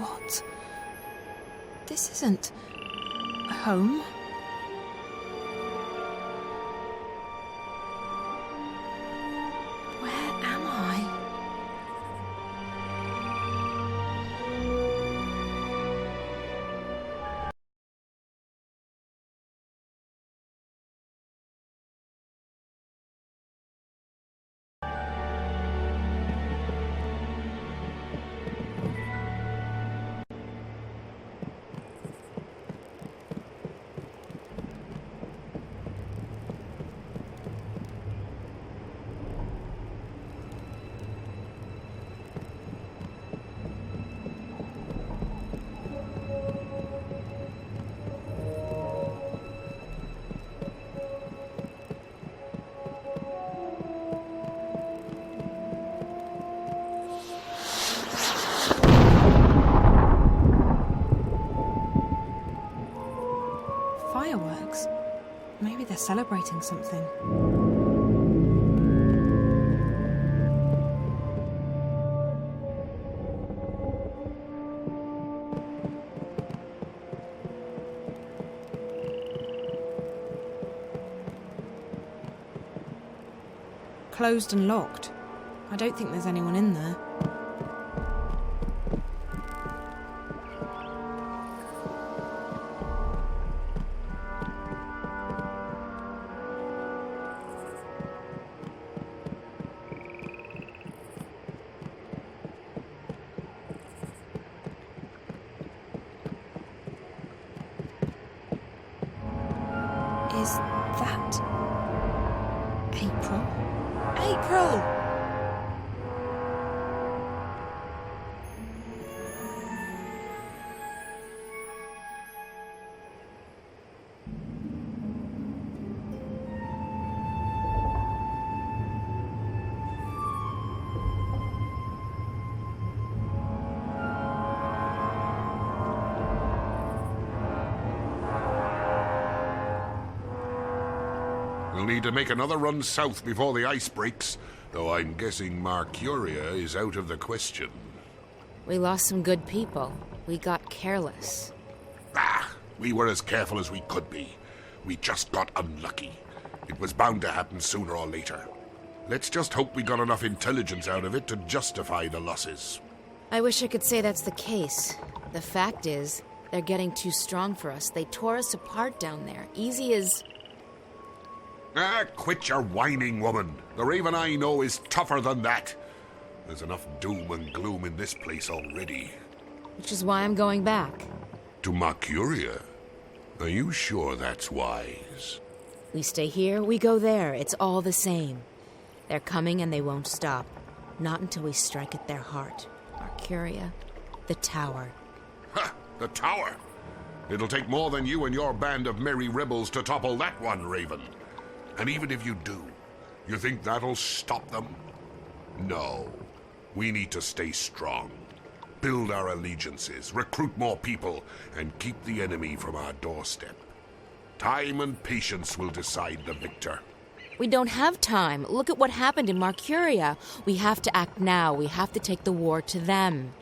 What? This isn't home. Where am I? Fireworks? Maybe they're celebrating something. Closed and locked. I don't think there's anyone in there. Is that April? April! We'll need to make another run south before the ice breaks, though I'm guessing Mercuria is out of the question. We lost some good people. We got careless. We were as careful as we could be. We just got unlucky. It was bound to happen sooner or later. Let's just hope we got enough intelligence out of it to justify the losses. I wish I could say that's the case. The fact is, they're getting too strong for us. They tore us apart down there. Easy as... Quit your whining, woman. The Raven I know is tougher than that. There's enough doom and gloom in this place already. Which is why I'm going back. To Mercuria? Are you sure that's wise? We stay here, we go there. It's all the same. They're coming and they won't stop. Not until we strike at their heart. Mercuria, the tower. Ha! The tower? It'll take more than you and your band of merry rebels to topple that one, Raven. And even if you do, you think that'll stop them? No. We need to stay strong. Build our allegiances, recruit more people, and keep the enemy from our doorstep. Time and patience will decide the victor. We don't have time. Look at what happened in Mercuria. We have to act now. We have to take the war to them.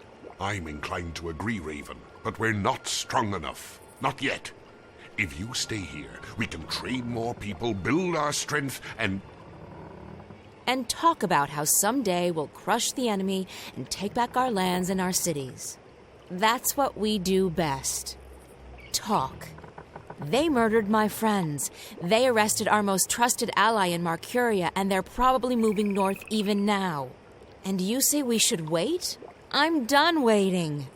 I'm inclined to agree, Raven, but we're not strong enough. Not yet. If you stay here, we can train more people, build our strength, and talk about how someday we'll crush the enemy and take back our lands and our cities. That's what we do best. Talk. They murdered my friends. They arrested our most trusted ally in Mercuria, and they're probably moving north even now. And you say we should wait? I'm done waiting.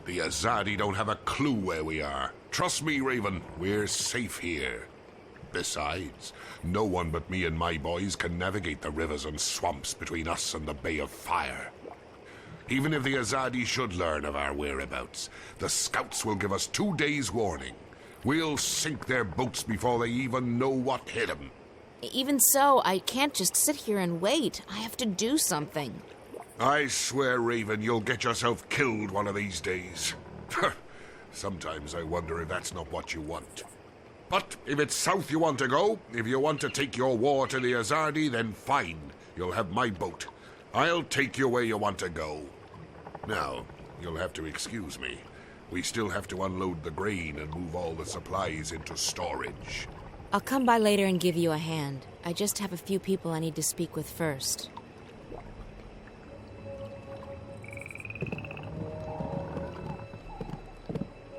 The Azadi don't have a clue where we are. Trust me, Raven, we're safe here. Besides, no one but me and my boys can navigate the rivers and swamps between us and the Bay of Fire. Even if the Azadi should learn of our whereabouts, the scouts will give us 2 days' warning. We'll sink their boats before they even know what hit them. Even so, I can't just sit here and wait. I have to do something. I swear, Raven, you'll get yourself killed one of these days. Sometimes I wonder if that's not what you want. But if it's south you want to go, if you want to take your war to the Azadi, then fine. You'll have my boat. I'll take you where you want to go. Now, You'll have to excuse me. We still have to unload the grain and move all the supplies into storage. I'll come by later and give you a hand. I just have a few people I need to speak with first.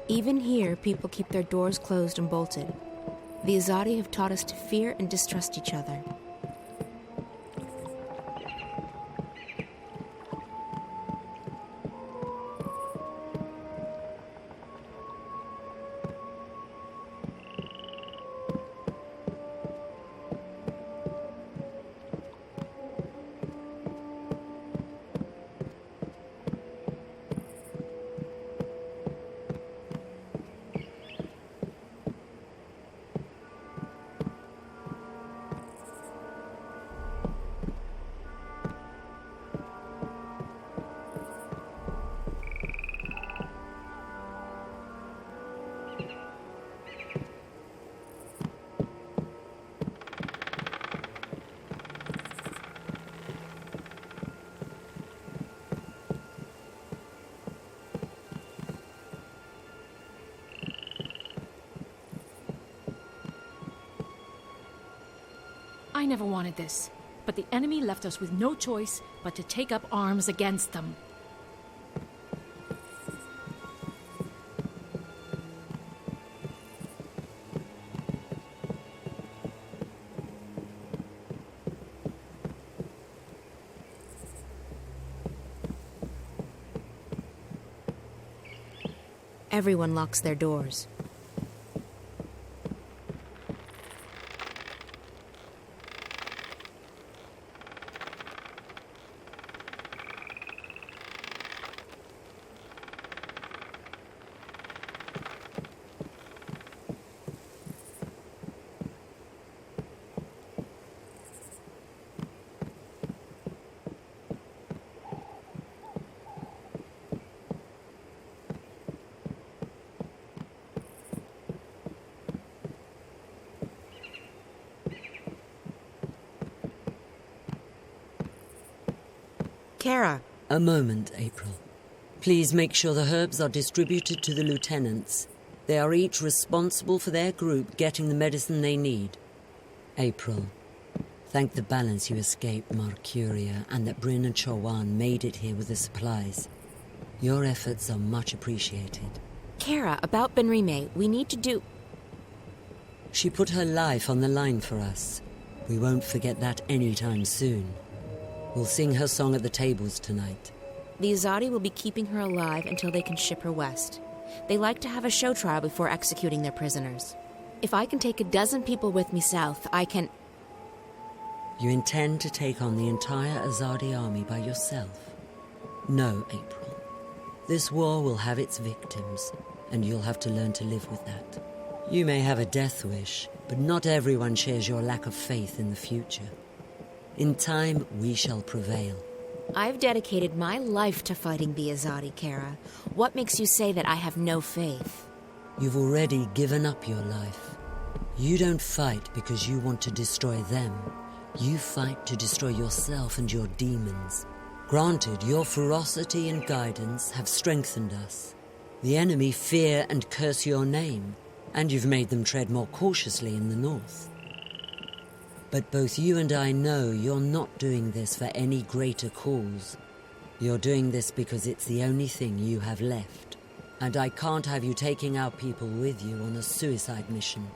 Even here, people keep their doors closed and bolted. The Azadi have taught us to fear and distrust each other. I never wanted this, but the enemy left us with no choice but to take up arms against them. Everyone locks their doors. Kara. A moment, April. Please make sure the herbs are distributed to the lieutenants. They are each responsible for their group getting the medicine they need. April, thank the Balance you escaped Mercuria and that Bryn and Chowan made it here with the supplies. Your efforts are much appreciated. Kara, about Benrime, we need to do... She put her life on the line for us. We won't forget that anytime soon. We'll sing her song at the tables tonight. The Azadi will be keeping her alive until they can ship her west. They like to have a show trial before executing their prisoners. If I can take a dozen people with me south, I can... You intend to take on the entire Azadi army by yourself? No, April. This war will have its victims, and you'll have to learn to live with that. You may have a death wish, but not everyone shares your lack of faith in the future. In time, we shall prevail. I've dedicated my life to fighting the Azadi, Kara. What makes you say that I have no faith? You've already given up your life. You don't fight because you want to destroy them. You fight to destroy yourself and your demons. Granted, your ferocity and guidance have strengthened us. The enemy fear and curse your name, and you've made them tread more cautiously in the north. But both you and I know you're not doing this for any greater cause. You're doing this because it's the only thing you have left. And I can't have you taking our people with you on a suicide mission.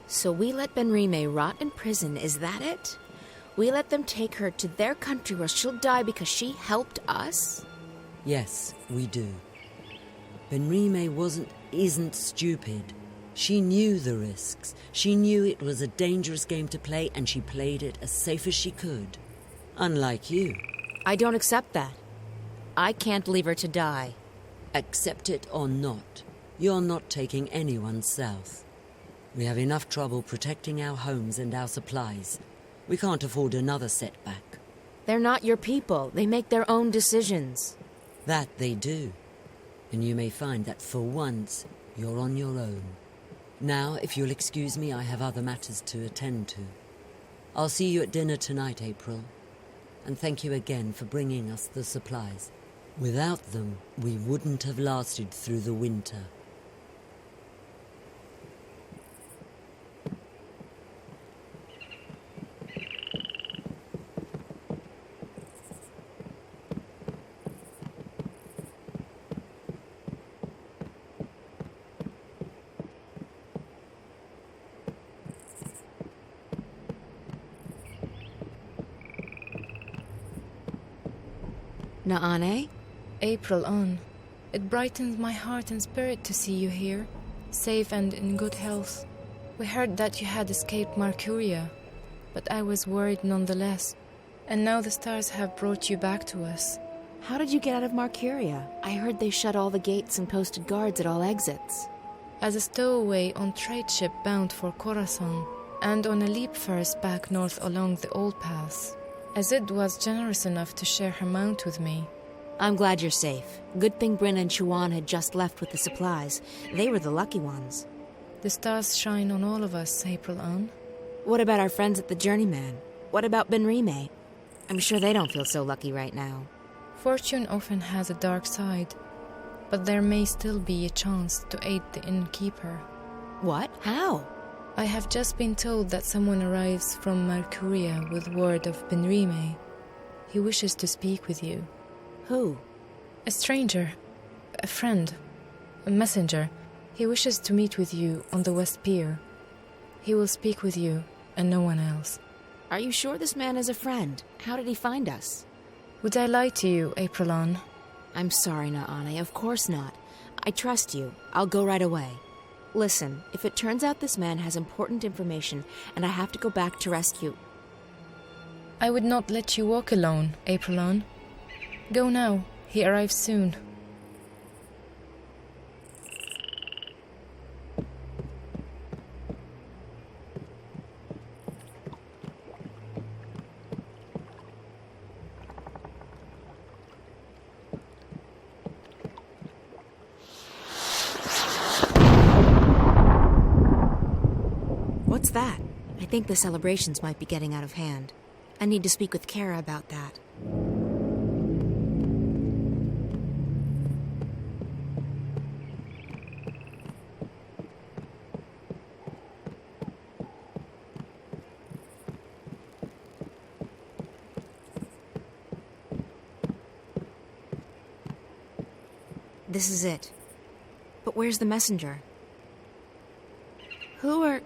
So we let Benrime rot in prison, is that it? We let them take her to their country where she'll die because she helped us? Yes, we do. Benrime isn't stupid. She knew the risks. She knew it was a dangerous game to play, and she played it as safe as she could. Unlike you. I don't accept that. I can't leave her to die. Accept it or not, you're not taking anyone south. We have enough trouble protecting our homes and our supplies. We can't afford another setback. They're not your people. They make their own decisions. That they do. And you may find that for once, you're on your own. Now, if you'll excuse me, I have other matters to attend to. I'll see you at dinner tonight, April. And thank you again for bringing us the supplies. Without them, we wouldn't have lasted through the winter. Naane? April on. It brightens my heart and spirit to see you here, safe and in good health. We heard that you had escaped Mercuria, but I was worried nonetheless. And now the stars have brought you back to us. How did you get out of Mercuria? I heard they shut all the gates and posted guards at all exits. As a stowaway on trade ship bound for Khorasan, and on a leap first back north along the old paths. Azid was generous enough to share her mount with me. I'm glad you're safe. Good thing Bryn and Chuan had just left with the supplies. They were the lucky ones. The stars shine on all of us, April on. What about our friends at the Journeyman? What about Benrime? I'm sure they don't feel so lucky right now. Fortune often has a dark side, but there may still be a chance to aid the innkeeper. What? How? I have just been told that someone arrives from Mercuria with word of Benrime. He wishes to speak with you. Who? A stranger. A friend. A messenger. He wishes to meet with you on the West Pier. He will speak with you and no one else. Are you sure this man is a friend? How did he find us? Would I lie to you, Aprilon? I'm sorry, Naane. Of course not. I trust you. I'll go right away. Listen, if it turns out this man has important information and I have to go back to rescue... I would not let you walk alone, Aprilon. Go now. He arrives soon. What's that? I think the celebrations might be getting out of hand. I need to speak with Kara about that. This is it. But where's the messenger? Who are...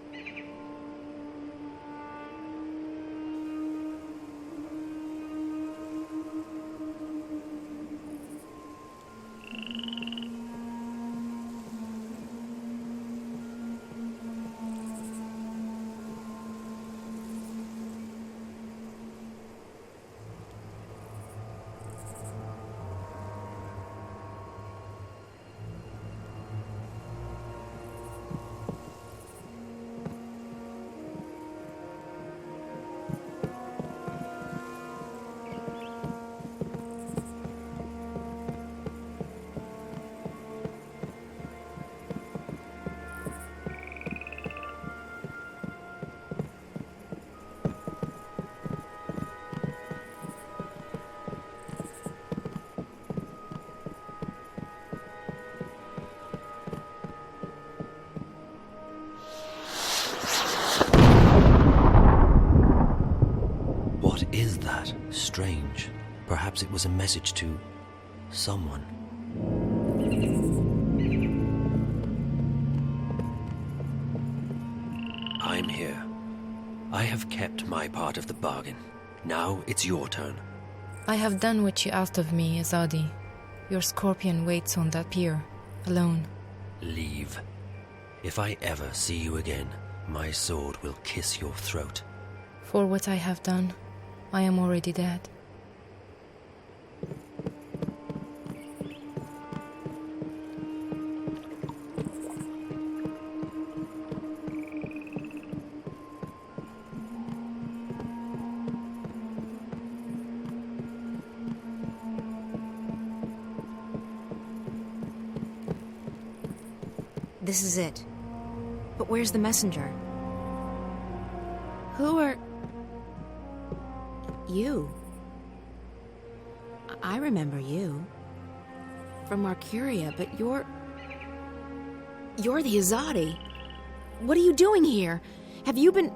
What is that? Strange. Perhaps it was a message to someone. I'm here. I have kept my part of the bargain. Now it's your turn. I have done what you asked of me, Azadi. Your scorpion waits on that pier, alone. Leave. If I ever see you again, my sword will kiss your throat. For what I have done, I am already dead. This is it. But where's the messenger? Who are... You. I remember you. from Marcuria, but you're the Azadi. What are you doing here? Have you been...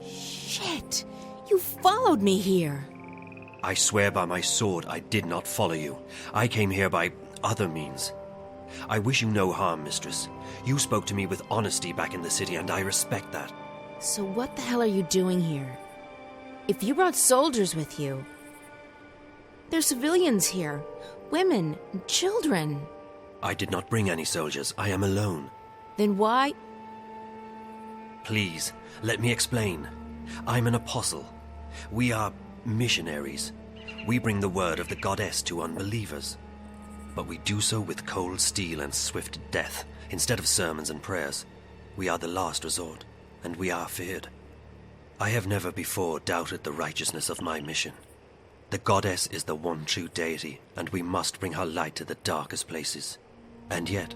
Shit! You followed me here! I swear by my sword I did not follow you. I came here by other means. I wish you no harm, mistress. You spoke to me with honesty back in the city, and I respect that. So what the hell are you doing here? If you brought soldiers with you... There's civilians here. Women, and children. I did not bring any soldiers. I am alone. Then why... Please, let me explain. I'm an apostle. We are missionaries. We bring the word of the goddess to unbelievers. But we do so with cold steel and swift death, instead of sermons and prayers. We are the last resort, and we are feared. I have never before doubted the righteousness of my mission. The goddess is the one true deity, and we must bring her light to the darkest places. And yet,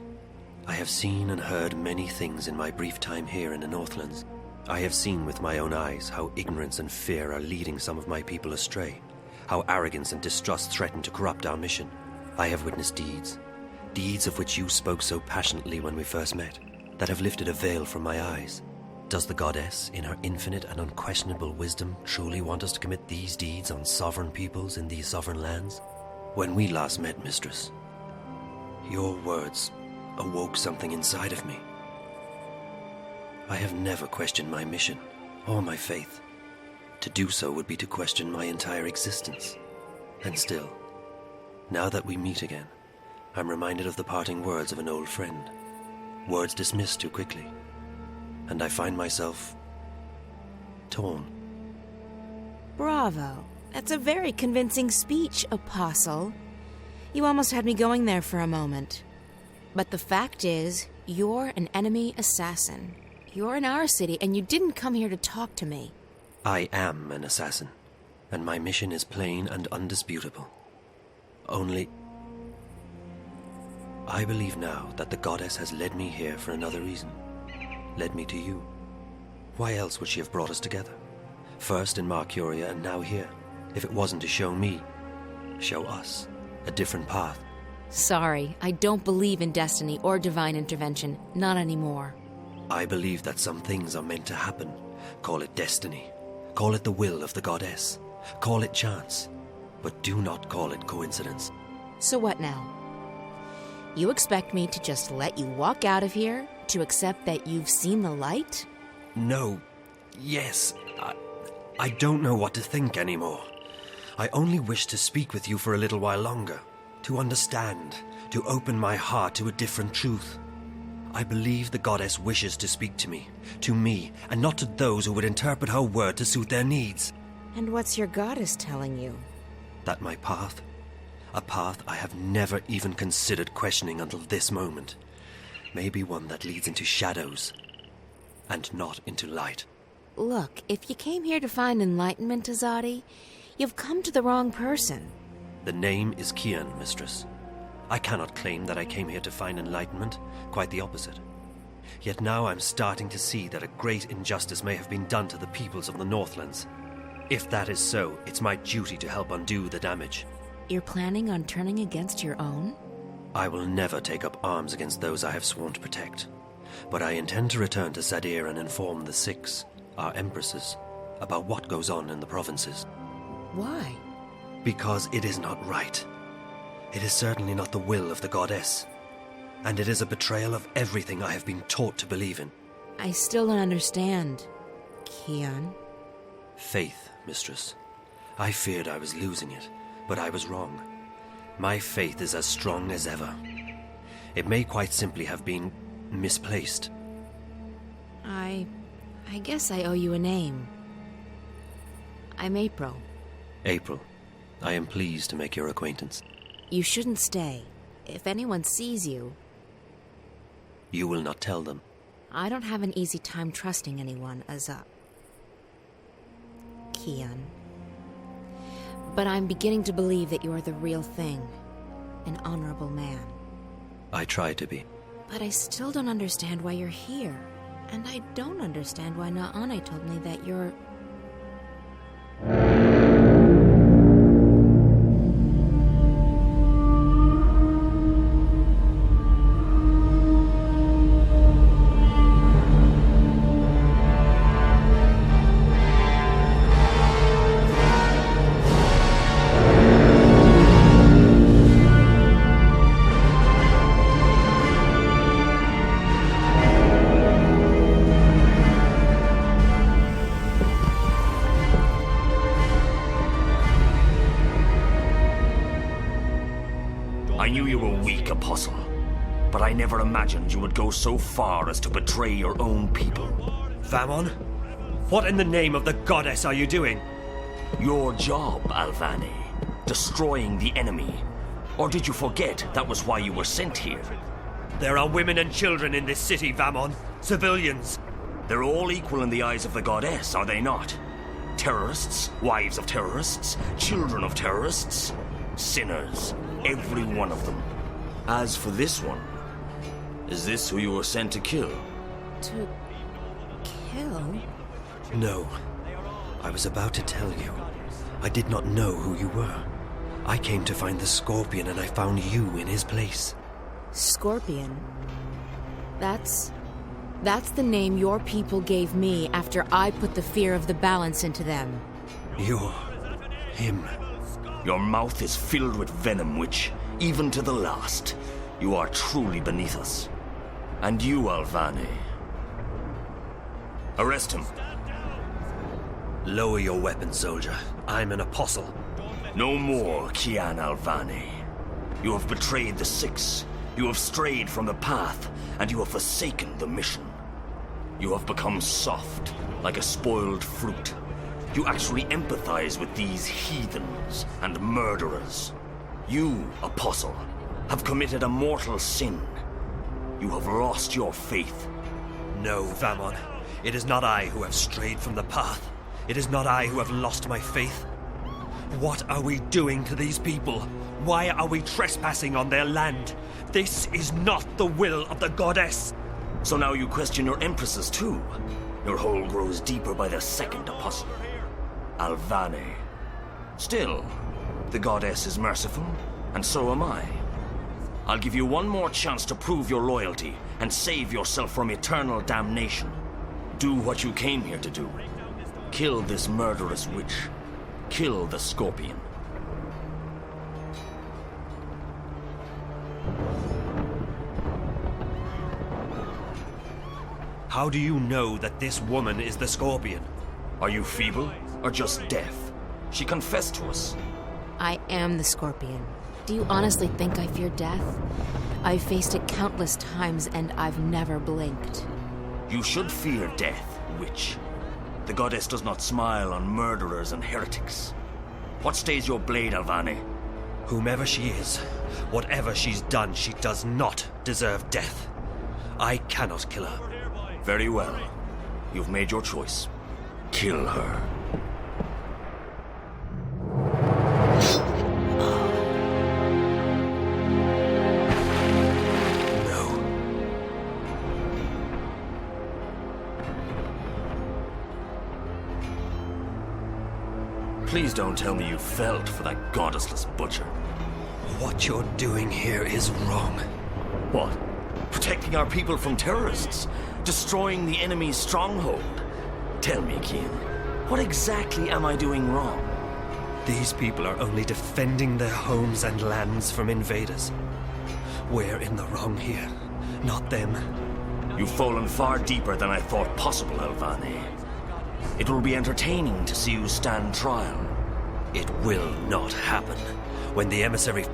I have seen and heard many things in my brief time here in the Northlands. I have seen with my own eyes how ignorance and fear are leading some of my people astray, how arrogance and distrust threaten to corrupt our mission. I have witnessed deeds of which you spoke so passionately when we first met, that have lifted a veil from my eyes. Does the goddess, in her infinite and unquestionable wisdom, truly want us to commit these deeds on sovereign peoples in these sovereign lands? When we last met, mistress, your words awoke something inside of me. I have never questioned my mission or my faith. To do so would be to question my entire existence. And still, now that we meet again, I'm reminded of the parting words of an old friend. Words dismissed too quickly. And I find myself torn. Bravo. That's a very convincing speech, Apostle. You almost had me going there for a moment. But the fact is, you're an enemy assassin. You're in our city, and you didn't come here to talk to me. I am an assassin, and my mission is plain and undisputable. Only, I believe now that the goddess has led me here for another reason. Led me to you. Why else would she have brought us together? First in Marcuria and now here, if it wasn't to show me, show us, a different path. Sorry, I don't believe in destiny or divine intervention. Not anymore. I believe that some things are meant to happen. Call it destiny. Call it the will of the goddess. Call it chance. But do not call it coincidence. So what now? You expect me to just let you walk out of here? To accept that you've seen the light? No. Yes. I don't know what to think anymore. I only wish to speak with you for a little while longer. To understand. To open my heart to a different truth. I believe the goddess wishes to speak to me, and not to those who would interpret her word to suit their needs. And what's your goddess telling you? That my path, a path I have never even considered questioning until this moment, may be one that leads into shadows, and not into light. Look, if you came here to find enlightenment, Azadi, you've come to the wrong person. The name is Kian, mistress. I cannot claim that I came here to find enlightenment, quite the opposite. Yet now I'm starting to see that a great injustice may have been done to the peoples of the Northlands. If that is so, it's my duty to help undo the damage. You're planning on turning against your own? I will never take up arms against those I have sworn to protect. But I intend to return to Sadir and inform the Six, our empresses, about what goes on in the provinces. Why? Because it is not right. It is certainly not the will of the goddess. And it is a betrayal of everything I have been taught to believe in. I still don't understand, Kian. Faith, mistress. I feared I was losing it, but I was wrong. My faith is as strong as ever. It may quite simply have been misplaced. I guess I owe you a name. I'm April. April, I am pleased to make your acquaintance. You shouldn't stay. If anyone sees you... You will not tell them. I don't have an easy time trusting anyone, Kian. But I'm beginning to believe that you're the real thing. An honorable man. I try to be. But I still don't understand why you're here. And I don't understand why Naane told me that you're... weak, Apostle. But I never imagined you would go so far as to betray your own people. Vamon? What in the name of the goddess are you doing? Your job, Alvane. Destroying the enemy. Or did you forget that was why you were sent here? There are women and children in this city, Vamon. Civilians. They're all equal in the eyes of the goddess, are they not? Terrorists, wives of terrorists, children of terrorists, sinners, every one of them. As for this one, is this who you were sent to kill? To kill? No. I was about to tell you. I did not know who you were. I came to find the Scorpion and I found you in his place. Scorpion? That's the name your people gave me after I put the fear of the Balance into them. You're him. Your mouth is filled with venom, which, even to the last, you are truly beneath us. And you, Alvane. Arrest him. Lower your weapon, soldier. I'm an apostle. No more, Kian Alvane. You have betrayed the Six. You have strayed from the path, and you have forsaken the mission. You have become soft, like a spoiled fruit. You actually empathize with these heathens and murderers. You, Apostle, have committed a mortal sin. You have lost your faith. No, Vamon. It is not I who have strayed from the path. It is not I who have lost my faith. What are we doing to these people? Why are we trespassing on their land? This is not the will of the goddess. So now you question your empresses too. Your hole grows deeper by the second, Apostle. Alvane. Still, the goddess is merciful, and so am I. I'll give you one more chance to prove your loyalty and save yourself from eternal damnation. Do what you came here to do. Kill this murderous witch. Kill the Scorpion. How do you know that this woman is the Scorpion? Are you feeble or just deaf? She confessed to us. I am the Scorpion. Do you honestly think I fear death? I've faced it countless times and I've never blinked. You should fear death, witch. The goddess does not smile on murderers and heretics. What stays your blade, Alvane? Whomever she is, whatever she's done, she does not deserve death. I cannot kill her. Very well. You've made your choice. Kill her. No. Please don't tell me you felt for that goddessless butcher. What you're doing here is wrong. What? Protecting our people from terrorists? Destroying the enemy's stronghold? Tell me, Kian, what exactly am I doing wrong? These people are only defending their homes and lands from invaders. We're in the wrong here, not them. You've fallen far deeper than I thought possible, Alvane. It will be entertaining to see you stand trial. It will not happen. When the emissary...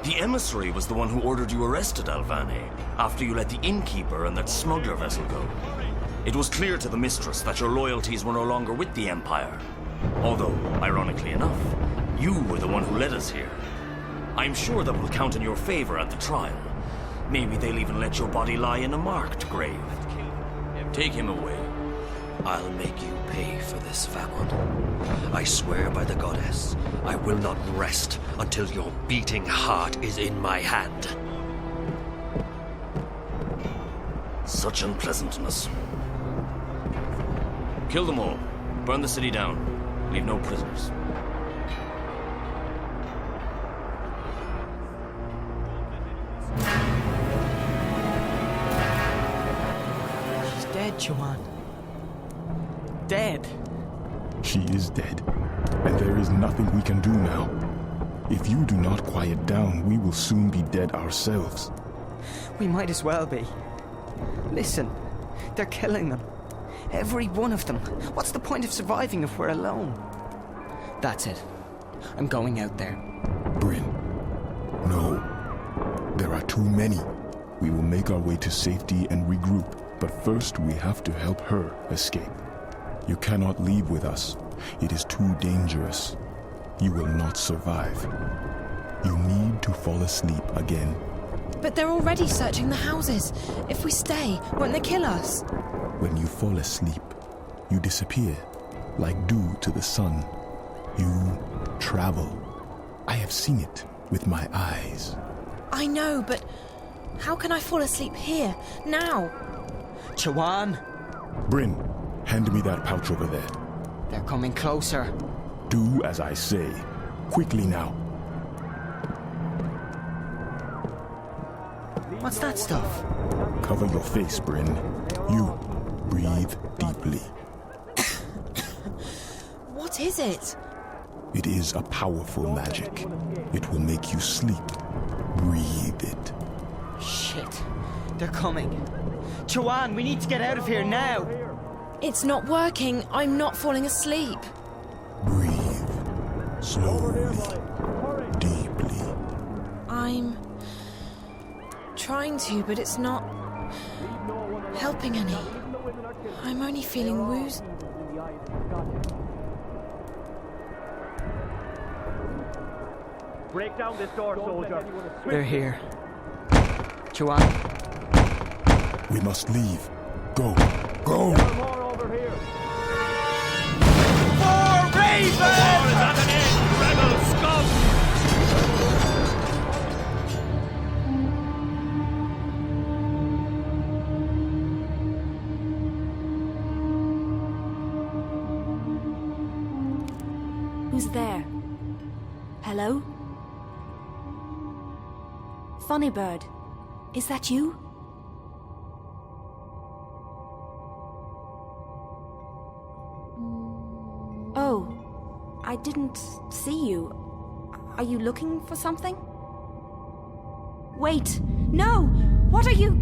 The emissary was the one who ordered you arrested, Alvane, after you let the innkeeper and that smuggler vessel go. It was clear to the mistress that your loyalties were no longer with the Empire. Although, ironically enough, you were the one who led us here. I'm sure that will count in your favor at the trial. Maybe they'll even let your body lie in a marked grave. Take him away. I'll make you pay for this, Vamon. I swear by the goddess, I will not rest until your beating heart is in my hand. Such unpleasantness. Kill them all. Burn the city down. Leave no prisoners. She's dead, Joanne. Dead. She is dead, and there is nothing we can do now. If you do not quiet down, we will soon be dead ourselves. We might as well be. Listen, they're killing them. Every one of them. What's the point of surviving if we're alone? That's it. I'm going out there. Bryn, no. too many. We will make our way to safety and regroup, but first we have to help her escape. You cannot leave with us. It is too dangerous. You will not survive. You need to fall asleep again. But they're already searching the houses. If we stay, won't they kill us? When you fall asleep, you disappear, like dew to the sun. You travel. I have seen it with my eyes. I know, but how can I fall asleep here, now? Chawan! Bryn, hand me that pouch over there. They're coming closer. Do as I say. Quickly now. What's that stuff? Cover your face, Bryn. You breathe deeply. What is it? It is a powerful magic. It will make you sleep. Breathe it. Shit. They're coming. Chawan, we need to get out of here now. It's not working. I'm not falling asleep. Breathe. Slowly. Deeply. I'm trying to, but it's not helping any. I'm only feeling woozy. Break down this door, soldier. They're here. Chawan. We must leave. Go. Go! More over here. For Raven! The war is at an end, rebel scum! Who's there? Hello? Funny Bird, is that you? Oh, I didn't see you. Are you looking for something? Wait, no! What are you...